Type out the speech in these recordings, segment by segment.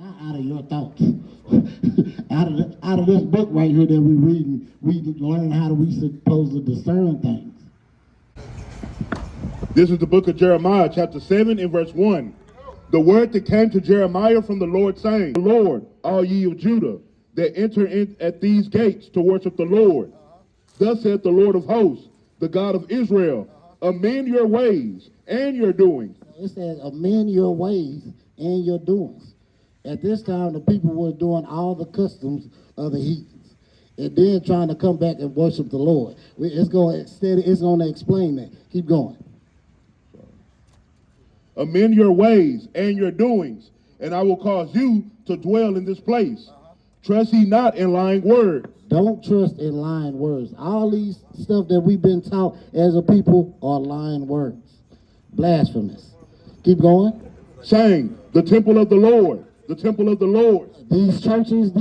not out of your thoughts. out of this book right here that we're reading, we learn how we supposed to discern things. This is the book of Jeremiah, chapter 7 and verse 1. The word that came to Jeremiah from the Lord, saying, Lord, all ye of Judah, that enter in at these gates to worship the Lord. Thus saith the Lord of hosts, the God of Israel, amend your ways and your doings. It says, amend your ways and your doings. At this time, the people were doing all the customs of the heathens, and then trying to come back and worship the Lord. It's going to explain that. Keep going. Amend your ways and your doings, and I will cause you to dwell in this place. Trust ye not in lying words. Don't trust in lying words. All these stuff that we've been taught as a people are lying words. Blasphemous. Keep going. Saying, the temple of the Lord, the temple of the Lord. These churches,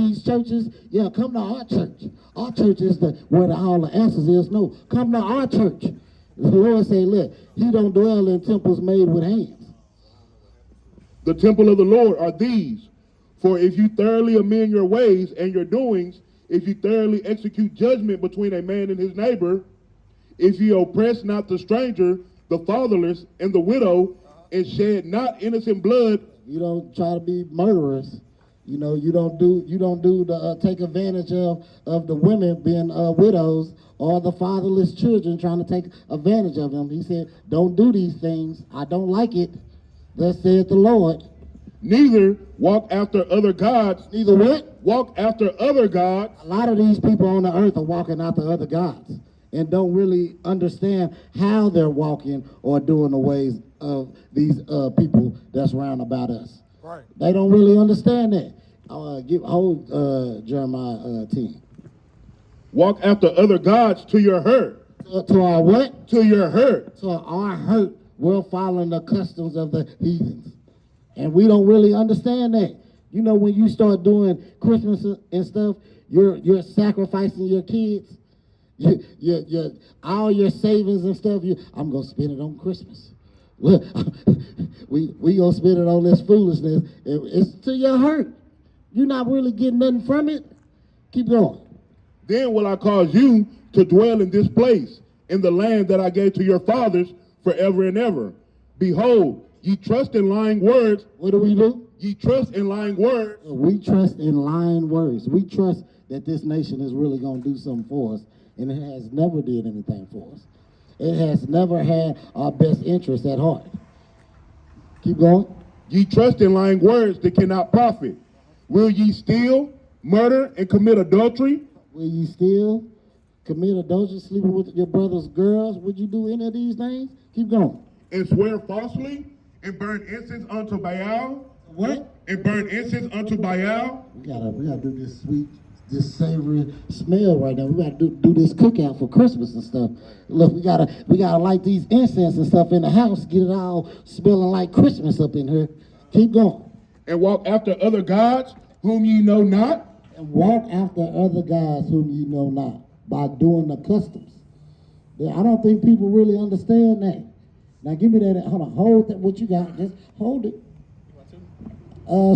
yeah, come to our church. Our church is where all the answers is. No, come to our church. The Lord say, look, he don't dwell in temples made with hands. The temple of the Lord are these. For if you thoroughly amend your ways and your doings, if you thoroughly execute judgment between a man and his neighbor, if you oppress not the stranger, the fatherless, and the widow, and shed not innocent blood. You don't try to be murderers. You know, you don't do the take advantage of the women being widows or the fatherless children trying to take advantage of them. He said, don't do these things. I don't like it. Thus saith the Lord. Neither walk after other gods. Neither what? Walk after other gods. A lot of these people on the earth are walking after other gods and don't really understand how they're walking or doing the ways of these people that's round about us. Right. They don't really understand that. Hold Jeremiah 10. Walk after other gods to your hurt. To our what? To your hurt. To our hurt. We're following the customs of the heathens. And we don't really understand that. You know, when you start doing Christmas and stuff, you're sacrificing your kids. All your savings and stuff, I'm going to spend it on Christmas. we going to spend it on this foolishness. It's to your hurt. You're not really getting nothing from it. Keep going. Then will I cause you to dwell in this place, in the land that I gave to your fathers forever and ever. Behold, ye trust in lying words. What do we do? Ye trust in lying words. We trust in lying words. We trust that this nation is really going to do something for us, and it has never did anything for us. It has never had our best interests at heart. Keep going. Ye trust in lying words that cannot profit. Will ye steal, murder, and commit adultery? Will ye steal, commit adultery, sleeping with your brother's girls? Would you do any of these things? Keep going. And swear falsely, and burn incense unto Baal? What? And burn incense unto Baal? We gotta do this sweet, this savory smell right now. We gotta do this cookout for Christmas and stuff. Look, we gotta light these incense and stuff in the house, get it all smelling like Christmas up in here. Keep going. And walk after other gods whom ye know not? And walk after other gods whom ye know not, by doing the customs. I don't think people really understand that. Now give me that, hold that, what you got, just hold it.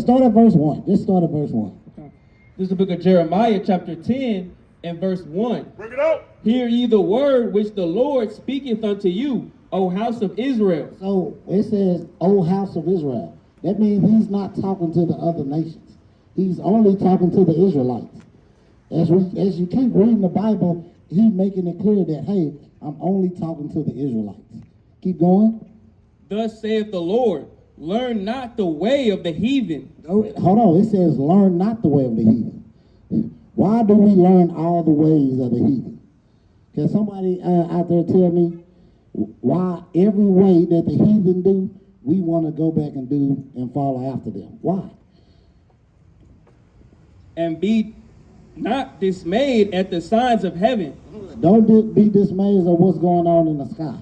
Start at verse 1, just start at verse 1. Okay. This is the book of Jeremiah, chapter 10, and verse 1. Bring it out. Hear ye the word which the Lord speaketh unto you, O house of Israel. So it says, O house of Israel. That means he's not talking to the other nations. He's only talking to the Israelites. As you keep reading the Bible, he's making it clear that, hey, I'm only talking to the Israelites. Keep going. Thus saith the Lord, learn not the way of the heathen. Hold on, it says learn not the way of the heathen. Why do we learn all the ways of the heathen? Can somebody out there tell me why every way that the heathen do, we want to go back and do and follow after them? Why? And be not dismayed at the signs of heaven. Don't be dismayed at what's going on in the sky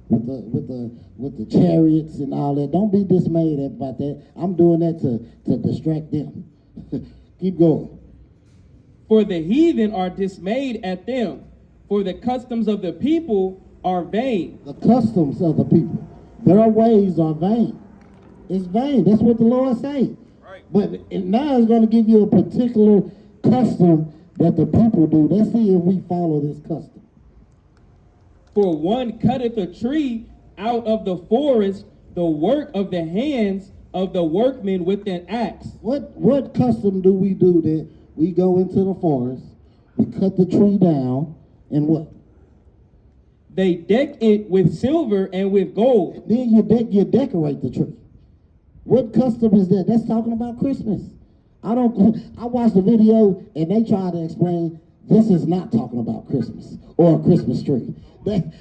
with the chariots and all that. Don't be dismayed about that. I'm doing that to distract them. Keep going. For the heathen are dismayed at them, for the customs of the people are vain. The customs of the people, their ways are vain. It's vain. That's what the Lord say. Right. But now it's going to give you a particular custom that the people do. Let's see if we follow this custom. For one cutteth a tree out of the forest, the work of the hands of the workmen with an axe. What custom do we do that we go into the forest, we cut the tree down, and what? They deck it with silver and with gold. Then you decorate the tree. What custom is that? That's talking about Christmas. I watched the video and they try to explain this is not talking about Christmas or a Christmas tree. One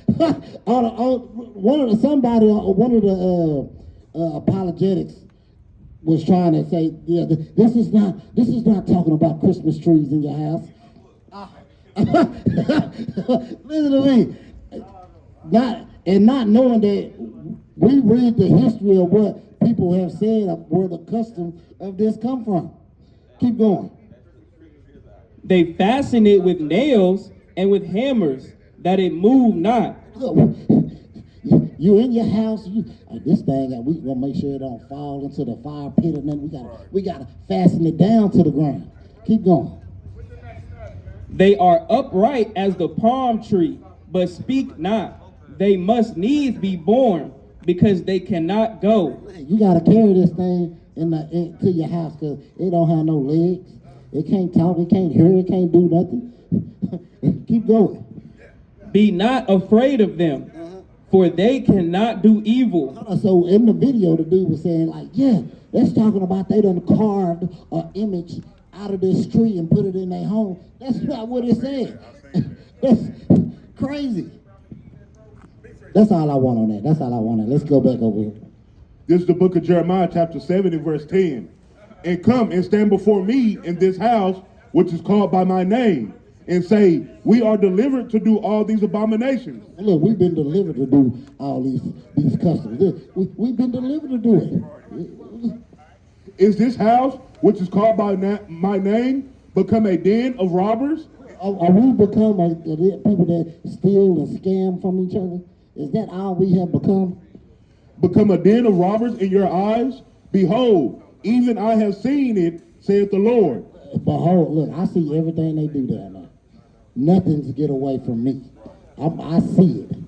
of the apologetics was trying to say, yeah, this is not talking about Christmas trees in your house. Listen to me. Not knowing that we read the history of what people have said of where the custom of this come from. Keep going. They fasten it with nails and with hammers, that it move not. You in your house, this thing, we gonna make sure it don't fall into the fire pit, and then we gotta fasten it down to the ground. Keep going. They are upright as the palm tree, but speak not. They must needs be born, because they cannot go. You gotta carry this thing to your house, because it don't have no legs. It can't talk, it can't hear, it can't do nothing. Keep going. Be not afraid of them, for they cannot do evil. So in the video, the dude was saying like, yeah, that's talking about they done carved an image out of this tree and put it in their home. That's not what it said. That's crazy. That's all I want on that. That's all I want on. Let's go back over here. This is the book of Jeremiah, chapter 7 and verse 10. And come and stand before me in this house, which is called by my name, and say, we are delivered to do all these abominations. Look, we've been delivered to do all these customs. We've been delivered to do it. Is this house, which is called by my name, become a den of robbers? Are we become people that steal and scam from each other? Is that all we have become? Become a den of robbers in your eyes? Behold, even I have seen it, saith the Lord. Behold, look, I see everything they do down there. Nothing's get away from me. I see it.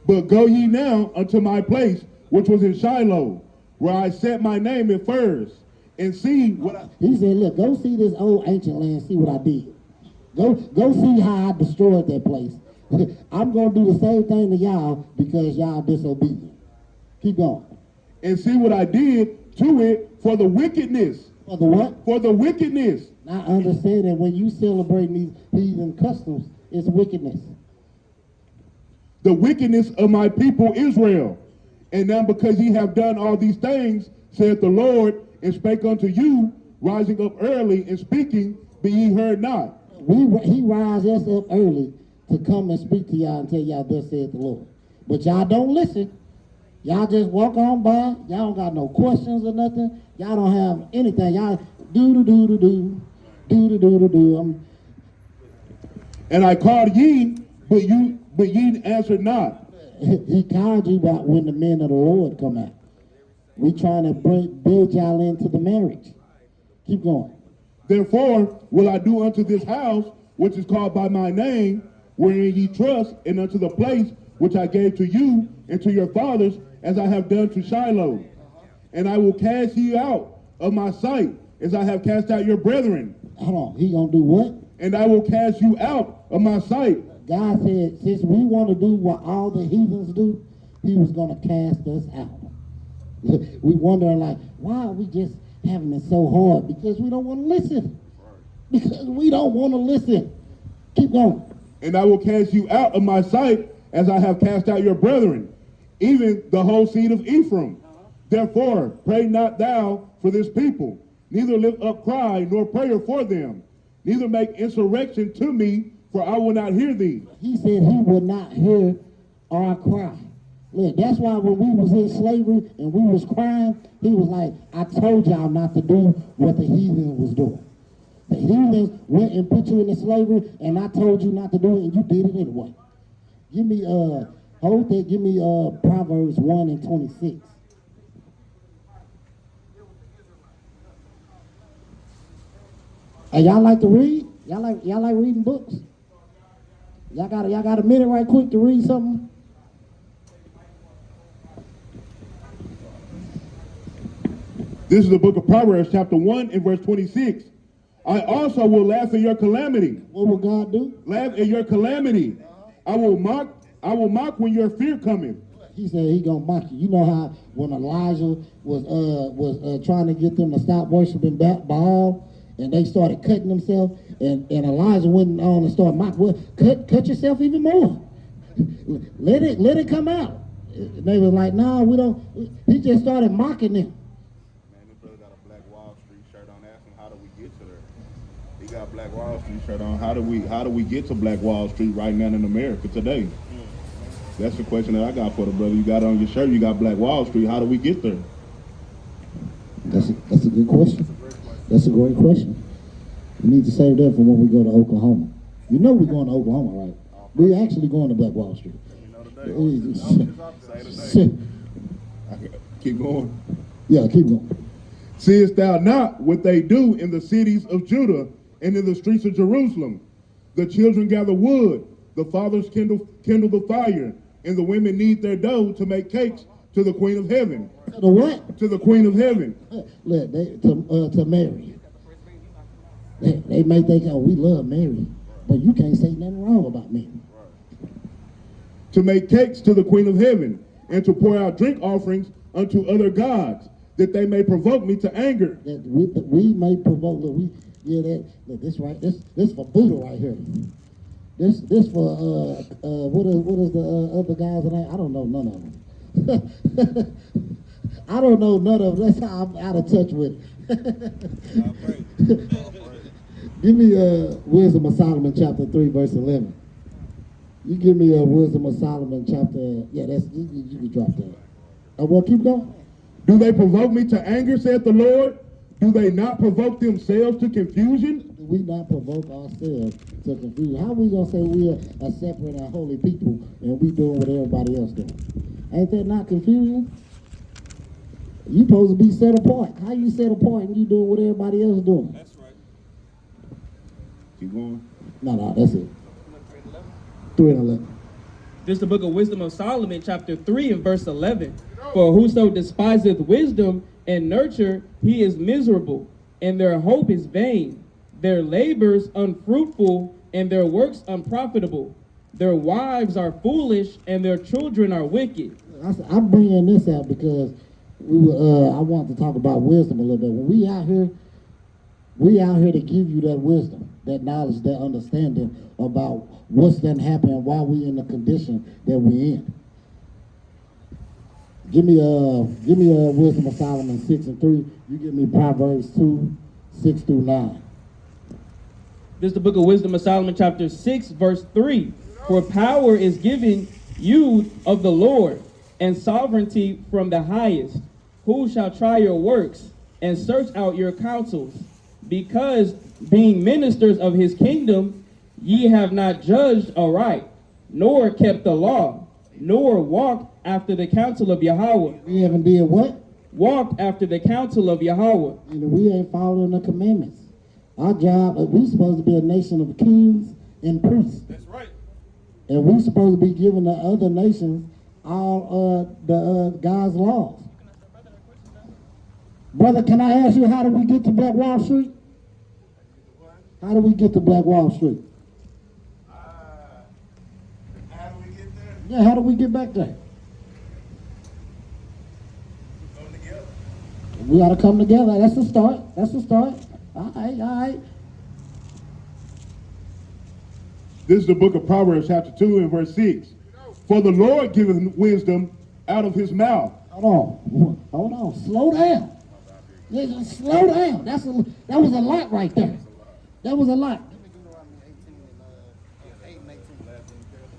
But go ye now unto my place, which was in Shiloh, where I set my name at first, and see what I... He said, look, go see this old ancient land, see what I did. Go see how I destroyed that place. I'm going to do the same thing to y'all because y'all disobedient. Keep going. And see what I did to it for the wickedness. For the what? For the wickedness. I understand that when you celebrate these heathen customs, it's wickedness. The wickedness of my people Israel. And now because ye have done all these things, saith the Lord, and spake unto you, rising up early and speaking, be ye heard not. He rise us up early to come and speak to y'all and tell y'all thus saith the Lord. But y'all don't listen. Y'all just walk on by. Y'all don't got no questions or nothing. Y'all don't have anything. Y'all do. And I called ye, but ye answered not. He called you about when the men of the Lord come out. We trying to build y'all into the marriage. Keep going. Therefore will I do unto this house, which is called by my name, wherein ye trust, and unto the place which I gave to you and to your fathers, as I have done to Shiloh. And I will cast you out of my sight, as I have cast out your brethren. Hold on, he gonna do what? And I will cast you out of my sight. God said, since we want to do what all the heathens do, he was gonna cast us out. We wondering like, why are we just having it so hard? Because we don't want to listen. Because we don't want to listen. Keep going. And I will cast you out of my sight, as I have cast out your brethren, even the whole seed of Ephraim. Therefore, pray not thou for this people, neither lift up cry nor prayer for them, neither make insurrection to me, for I will not hear thee. He said he would not hear our cry. Look, that's why when we was in slavery and we was crying, he was like, I told y'all not to do what the heathen was doing. The heathens went and put you into slavery, and I told you not to do it, and you did it anyway. Give me hold that, give me Proverbs 1 and 26. Hey, y'all like to read? Y'all like reading books? Y'all got a minute right quick to read something? This is the book of Proverbs, chapter 1 and verse 26. I also will laugh at your calamity. What will God do? Laugh at your calamity. I will mock when your fear cometh. He said he gonna mock you. You know how when Elijah was trying to get them to stop worshiping Baal, and they started cutting themselves, and Elijah went on and started mocking. Well, cut yourself even more. let it come out. They was like, no, we don't. He just started mocking them. Man, this brother got a Black Wall Street shirt on. Ask him, how do we get to there? He got Black Wall Street shirt on. How do we get to Black Wall Street right now in America today? That's the question that I got for the brother. You got on your shirt, you got Black Wall Street. How do we get there? That's a good question. That's a great question. We need to save that for when we go to Oklahoma. You know we're going to Oklahoma, right? We're actually going to Black Wall Street. Keep going. Yeah, keep going. Seest thou not what they do in the cities of Judah and in the streets of Jerusalem? The children gather wood, the fathers kindle the fire, and the women knead their dough to make cakes to the Queen of Heaven. The what? To the Queen of Heaven. Look, to Mary. They may think, oh, we love Mary, but you can't say nothing wrong about Mary. To make cakes to the Queen of Heaven, and to pour out drink offerings unto other gods, that they may provoke me to anger. That we may provoke. Look, this right. This for Buddha right here. This for what is the other guys' name? I don't know none of them. I don't know none of them. That's how I'm out of touch with it. Give me Wisdom of Solomon chapter 3 verse 11. You give me Wisdom of Solomon chapter. Yeah, that's you can drop that. Well, keep going. Do they provoke me to anger, saith the Lord? Do they not provoke themselves to confusion? Do we not provoke ourselves to confusion? How we gonna say we're a separate and holy people and we doing what everybody else doing? Ain't that not confusion? You supposed to be set apart. How you set apart and you doing what everybody else doing? That's right. Keep going. No, that's it. 3 and 11. This is the book of Wisdom of Solomon, chapter 3 and verse 11. For whoso despiseth wisdom and nurture, he is miserable, and their hope is vain. Their labors unfruitful, and their works unprofitable. Their wives are foolish, and their children are wicked. I'm bringing this out because I want to talk about wisdom a little bit. When we out here to give you that wisdom, that knowledge, that understanding about what's done happened and why we in the condition that we in. Give me Wisdom of Solomon 6 and 3. You give me Proverbs 2, 6 through 9. This is the book of Wisdom of Solomon, chapter 6, verse 3. For power is given you of the Lord, and sovereignty from the highest. Who shall try your works and search out your counsels? Because being ministers of his kingdom, ye have not judged aright, nor kept the law, nor walked after the counsel of Yahweh. We haven't did what? Walked after the counsel of Yahweh. And we ain't following the commandments. Our job, we supposed to be a nation of kings and priests. That's right. And we supposed to be giving the other nations all God's laws. Brother, can I ask you, how do we get to Black Wall Street? How do we get to Black Wall Street? How do we get there? Yeah, how do we get back there? Come together. We got to come together. That's the start. That's the start. All right. This is the book of Proverbs, chapter 2 and verse 6. For the Lord giveth wisdom out of his mouth. Hold on. Slow down. Yeah, just slow down. That was a lot right there. That was a lot.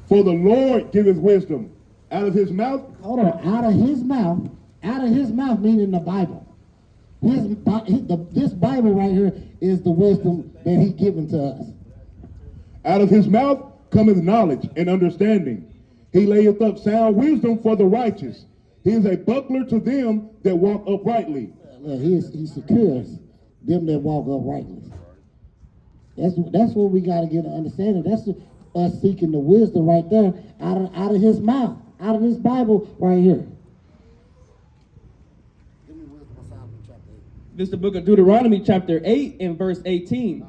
For the Lord giveth wisdom out of his mouth. Hold on. Out of his mouth. Out of his mouth meaning the Bible. This Bible right here is the wisdom that he given to us. Out of his mouth cometh knowledge and understanding. He layeth up sound wisdom for the righteous. He is a buckler to them that walk uprightly. He secures them that walk uprightly. That's what we got to get an understanding. That's us seeking the wisdom right there out of his mouth, out of this Bible right here. Give me Wisdom of Solomon, chapter 8. This is the book of Deuteronomy chapter 8 and verse 18.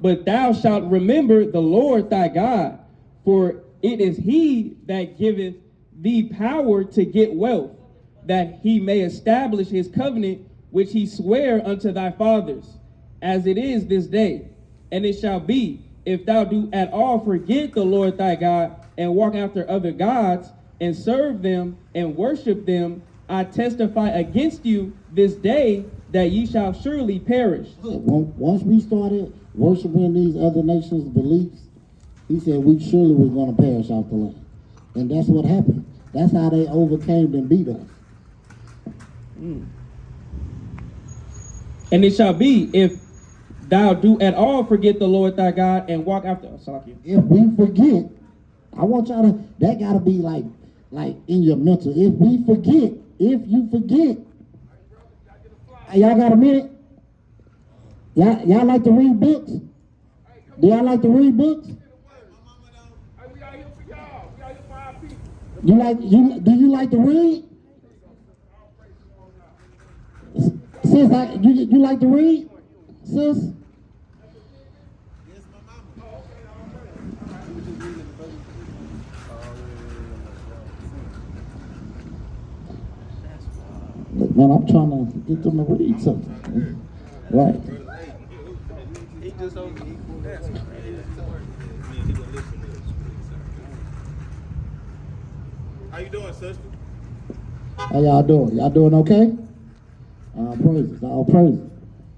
But thou shalt remember the Lord thy God, for it is he that giveth thee power to get wealth, that he may establish his covenant which he sware unto thy fathers, as it is this day. And it shall be, if thou do at all forget the Lord thy God, and walk after other gods, and serve them, and worship them, I testify against you this day that ye shall surely perish. Once we started worshiping these other nations' beliefs, he said we surely was going to perish off the land. And that's what happened. That's how they overcame and beat us. And it shall be, if thou do at all forget the Lord thy God, and walk after... If we forget, I want y'all to, that got to be like in your mental. If you forget, y'all got a minute? Y'all like to read books? Do y'all like to read books? Do you like to read? Sis, you like to read? Sis? Man, I'm trying to get them to read something. Right. How you doing, sister? How y'all doing? Y'all doing okay? Praises. All praises.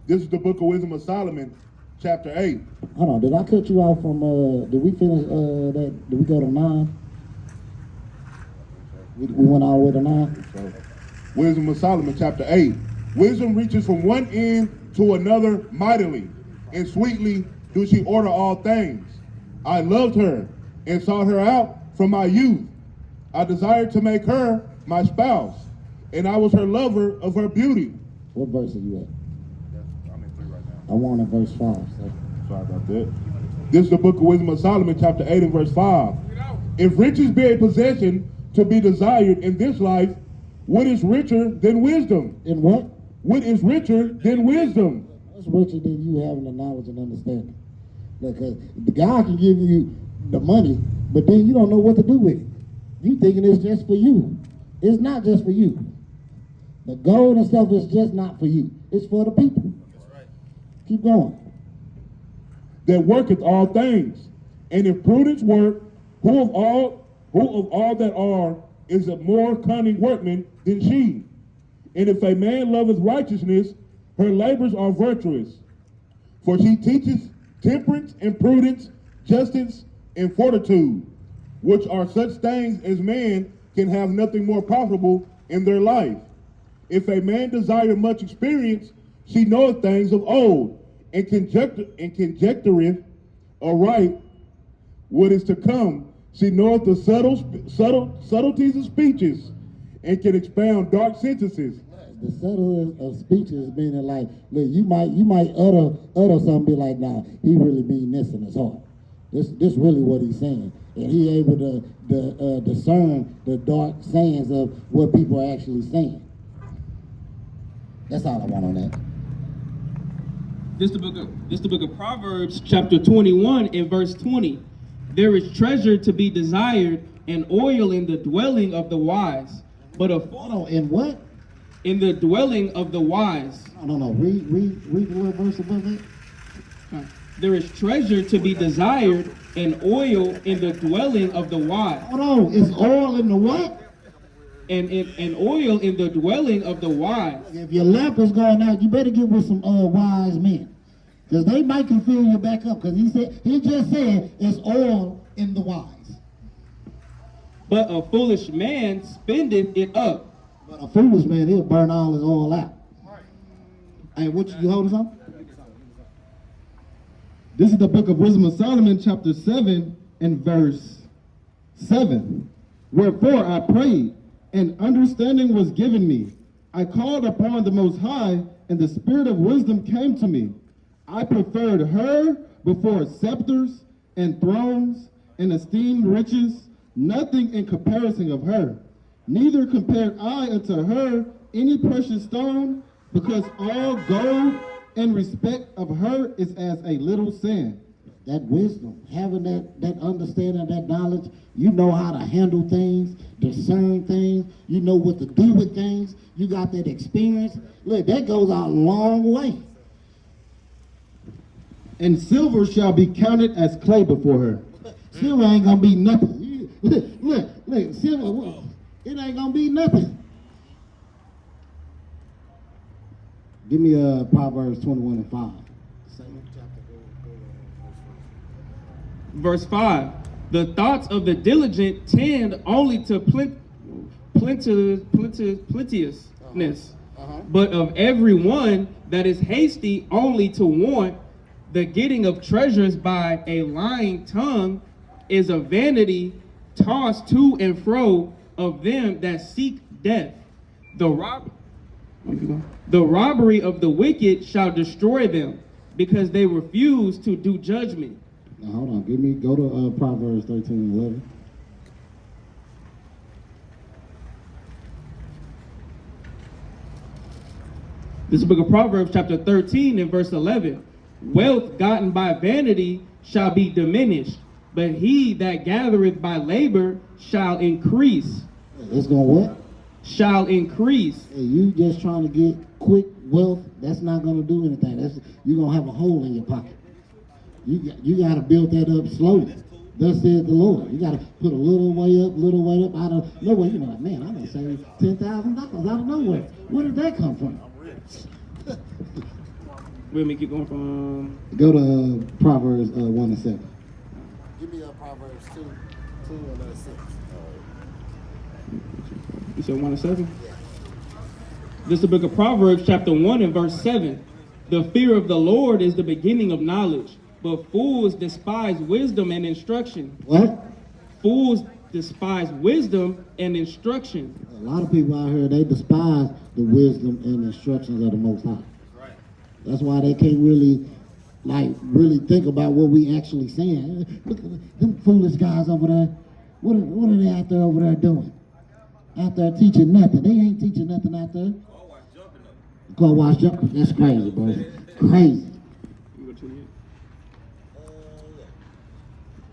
This is the book of Wisdom of Solomon, chapter 8. Hold on. Did I cut you off from, did we finish that? Did we go to 9? We went all the way to 9? Wisdom of Solomon, chapter 8. Wisdom reaches from one end to another mightily, and sweetly do she order all things. I loved her and sought her out from my youth. I desired to make her my spouse, and I was her lover of her beauty. What verse are you at? I'm in 3 right now. I want at verse 5. So. Sorry about that. This is the book of Wisdom of Solomon, chapter 8 and verse 5. If riches be a possession to be desired in this life, what is richer than wisdom? In what? What is richer than wisdom? What's richer than you having the knowledge and understanding? Because God can give you the money, but then you don't know what to do with it. You thinking it's just for you. It's not just for you. The gold and stuff is just not for you. It's for the people. That's right. Keep going. That worketh all things. And if prudence work, who of all that are is a more cunning workman than she? And if a man loveth righteousness, her labors are virtuous. For she teaches temperance and prudence, justice and fortitude, which are such things as man can have nothing more profitable in their life. If a man desire much experience, she knoweth things of old, and conjectureth aright what is to come. She knoweth the subtleties of speeches, and can expound dark sentences. The subtle of speeches meaning like, look, you might utter something, be like, nah, he really mean this in his heart. This really what he's saying, and he able to discern the dark sayings of what people are actually saying. That's all I want on that. This the book of Proverbs, chapter 21 and verse 20. There is treasure to be desired and oil in the dwelling of the wise, but a Hold on, in what? in the dwelling of the wise. No. Read the little verse above it. There is treasure to be desired and oil in the dwelling of the wise. Hold on, it's oil in the what? And oil in the dwelling of the wise. If your lamp is going out, you better get with some wise men, because they might can fill you back up. Because he just said it's oil in the wise. But a foolish man spendeth it up. But a foolish man, he'll burn all his oil out. Hey, what you holding something? This is the book of Wisdom of Solomon, chapter 7 and verse 7. Wherefore I prayed, and understanding was given me. I called upon the Most High, and the spirit of wisdom came to me. I preferred her before scepters and thrones, and esteemed riches, nothing in comparison of her. Neither compared I unto her any precious stone, because all gold in respect of her is as a little sand. That wisdom, having that understanding, that knowledge, you know how to handle things, discern things, you know what to do with things, you got that experience. Look, that goes out a long way. And silver shall be counted as clay before her. Silver ain't gonna be nothing. Look, silver, well, it ain't gonna be nothing. Give me Proverbs 21 and 5. Same chapter, Verse 5. The thoughts of the diligent tend only to plenteousness, but of every one that is hasty only to want. The getting of treasures by a lying tongue is a vanity tossed to and fro of them that seek death. The robbery of the wicked shall destroy them, because they refuse to do judgment. Now hold on, go to Proverbs 13 and 11. This is the book of Proverbs chapter 13 and verse 11. Wealth gotten by vanity shall be diminished, but he that gathereth by labor shall increase. It's gonna what? Shall increase. Hey, you just trying to get quick wealth, that's not gonna do anything. You're gonna have a hole in your pocket. You gotta build that up slowly. Thus says the Lord. You gotta put a little way up out of nowhere. You're like, man, I'm gonna save $10,000 out of nowhere. Where did that come from? We'll make it going from. Go to Proverbs 1 and 7. Give me Proverbs 2 and 6. You said 1 and 7? Yeah. This is the book of Proverbs, chapter 1 and verse 7. The fear of the Lord is the beginning of knowledge, but fools despise wisdom and instruction. What? Fools despise wisdom and instruction. A lot of people out here, they despise the wisdom and instructions of the Most High. That's why they can't really think about what we actually saying. Look at them foolish guys over there. What are they out there over there doing? Out there teaching nothing. They ain't teaching nothing out there. Go watch jumping. That's crazy, bro. Crazy.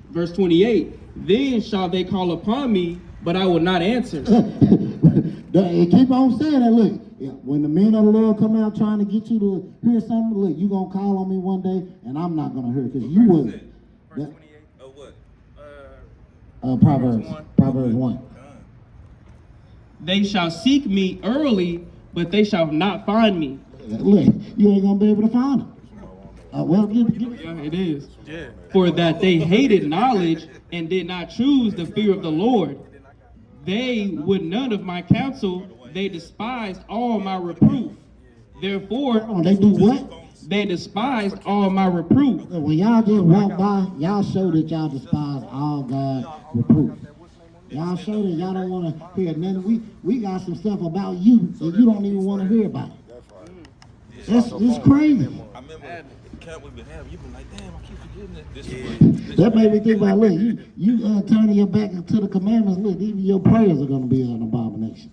Verse 28. Then shall they call upon me, but I will not answer. And keep on saying that. Look, when the men of the Lord come out trying to get you to hear something, look, you gonna call on me one day, and I'm not gonna hear it because you wasn't. Verse 28 of what? Proverbs 1. They shall seek me early, but they shall not find me. Look, you ain't gonna be able to find them. Well, give it. Yeah, it is. Yeah. For that they hated knowledge and did not choose the fear of the Lord. They would none of my counsel. They despised all my reproof. Therefore, They do what? they despised all my reproof. When y'all just walk by, y'all show that y'all despise all God's reproof. Y'all show that y'all don't want to hear nothing. We got some stuff about you that you don't even want to hear about. It's crazy. I remember the camp we've been having, you've been like, damn, I keep forgetting it. That made me think about, look, you turning your back to the commandments, look, even your prayers are going to be an abomination.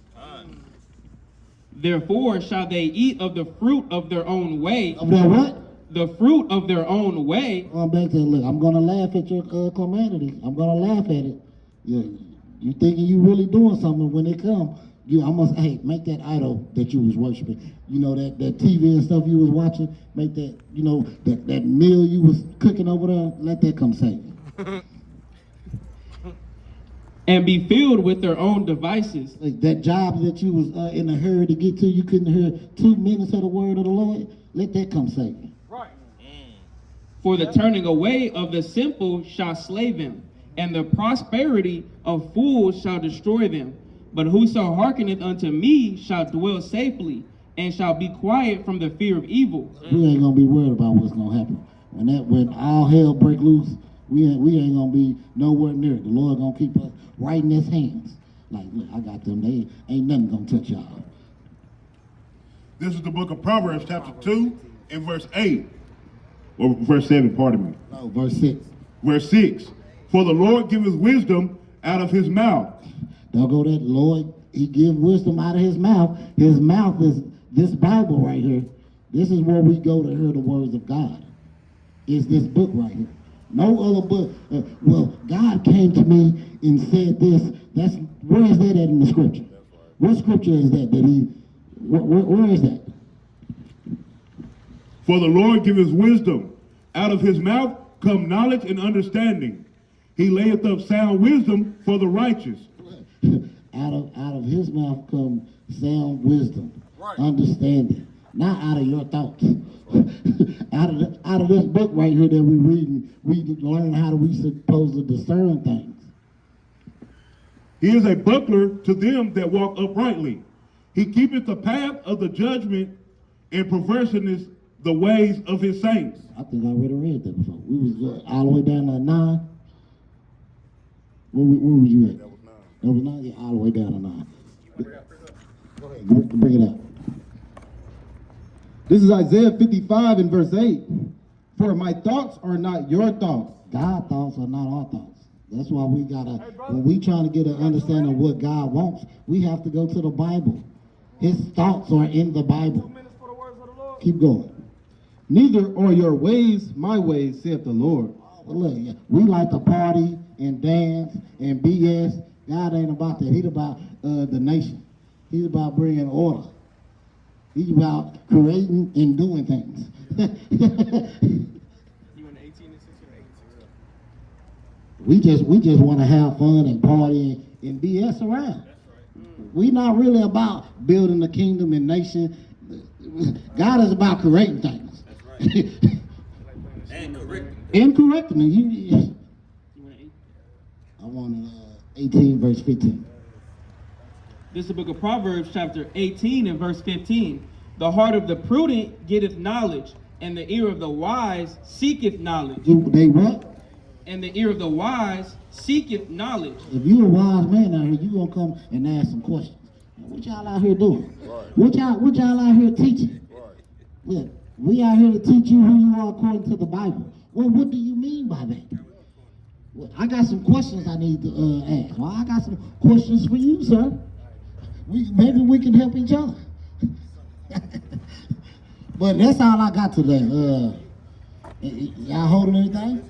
Therefore shall they eat of the fruit of their own way. Of their what? The fruit of their own way. Going back to, look, I'm going to laugh at your calamity. I'm going to laugh at it. You thinking you really doing something when it come. Hey, make that idol that you was worshiping. You know, that TV and stuff you was watching, make that, that meal you was cooking over there, let that come save you. And be filled with their own devices. Like that job that you was in a hurry to get to, you couldn't hear 2 minutes of the word of the Lord, let that come save you. Right. For the turning away of the simple shall slay them, and the prosperity of fools shall destroy them. But whoso hearkeneth unto me shall dwell safely, and shall be quiet from the fear of evil. We ain't gonna be worried about what's gonna happen. When all hell break loose, we ain't gonna be nowhere near it. The Lord gonna keep us right in his hands. Like, look, I got them. They ain't nothing gonna touch y'all. This is the book of Proverbs, chapter 2, and verse 8. or verse 7, pardon me. No, verse 6. Verse 6, for the Lord giveth wisdom out of his mouth. Don't go that, Lord, he give wisdom out of his mouth. His mouth is this Bible right here. This is where we go to hear the words of God. Is this book right here. No other book. Well, God came to me and said this. Where is that at in the scripture? What scripture is that? Where is that? For the Lord giveth wisdom. Out of his mouth come knowledge and understanding. He layeth up sound wisdom for the righteous. out of his mouth come sound wisdom, understanding, not out of your thoughts. out of this book right here that we're reading, we learn how we supposed to discern things. He is a buckler to them that walk uprightly. He keepeth the path of the judgment, and perverseness the ways of his saints. I think I already read that before. We was all the way down to 9. Where was you at? That was 9. Yeah, all the way down to 9. Go ahead, bring it up. This is Isaiah 55 and verse 8. For my thoughts are not your thoughts. God's thoughts are not our thoughts. That's why we gotta, when we trying to get an understanding of what God wants, we have to go to the Bible. His thoughts are in the Bible. Keep going. Neither are your ways my ways, saith the Lord. Well, look, we like to party and dance and BS. God ain't about that. He's about the nation. He's about bringing order. He's about creating and doing things. We just want to have fun and party and BS around. We not really about building a kingdom and nation. God is about creating things. And correcting. And correcting them. I wanted 18 verse 15. This is the book of Proverbs, chapter 18 and verse 15. The heart of the prudent getteth knowledge, and the ear of the wise seeketh knowledge. They what? And the ear of the wise seeketh knowledge. If you a wise man out here, you gonna come and ask some questions. What y'all out here doing? What y'all out here teaching? Look, we out here to teach you who you are according to the Bible. Well, what do you mean by that? Well, I got some questions I need to ask. Well, I got some questions for you, sir. Maybe we can help each other. But that's all I got today. Y'all holding anything?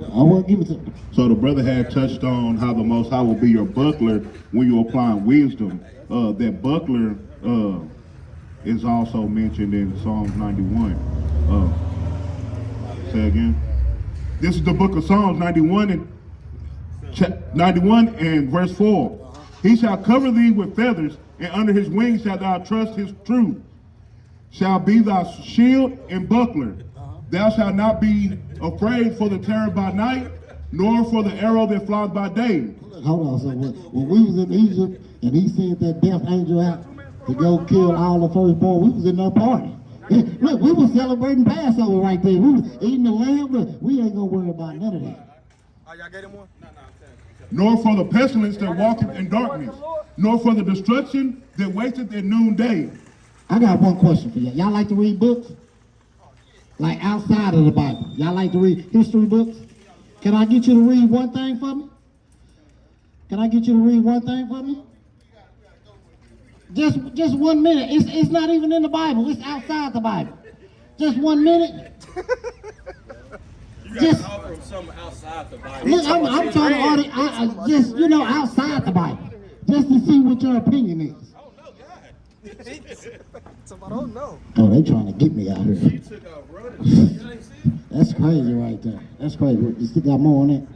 I will give it to you. So the brother had touched on how the Most High will be your buckler when you're applying wisdom. That buckler is also mentioned in Psalms 91. Say again. This is the book of Psalms 91 and verse 4. He shall cover thee with feathers, and under his wings shalt thou trust his truth. Shall be thy shield and buckler. Thou shalt not be afraid for the terror by night, nor for the arrow that flies by day. Hold on, so when we was in Egypt and he sent that death angel out to go kill all the firstborn, we was in that party. Look, we was celebrating Passover right there. We was eating the lamb, but we ain't gonna worry about none of that. Y'all get him one? Nor for the pestilence that walketh in darkness, nor for the destruction that wasteth at noonday. I got one question for y'all. Y'all like to read books? Like outside of the Bible. Y'all like to read history books? Can I get you to read one thing for me? Can I get you to read one thing for me? Just 1 minute. It's not even in the Bible. It's outside the Bible. Just 1 minute. You gotta talk from something outside the Bible. Look, I'm trying to just outside the Bible, just to see what your opinion is. Oh no, God. I don't know. Oh, they trying to get me out here. He took out running. You ain't see it? That's crazy right there. That's crazy. You still got more on it?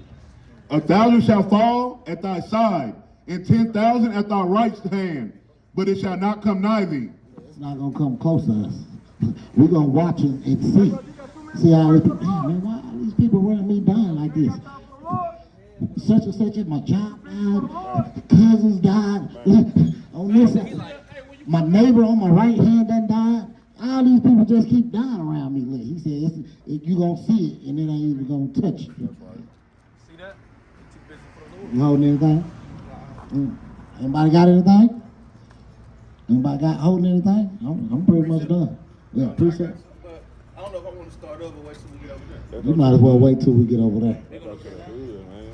1,000 shall fall at thy side, and 10,000 at thy right hand, but it shall not come nigh thee. It's not gonna come close to us. We're gonna watch it and see. See how we, man, why are these people running me down like this? Such and such, my job died, cousins died, on this side. My neighbor on my right hand done died. All these people just keep dying around me. Look, he said, you gonna see it, and it ain't even gonna touch you. See that? Too busy for the Lord. You holding anything? Anybody got anything? Anybody got holding anything? I'm pretty much done. Yeah, appreciate it. But I don't know if I want want to start over? Wait till we get over there. You might as well wait till we get over there. Go to the hood, man.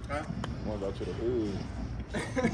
Huh? I want to go to the hood.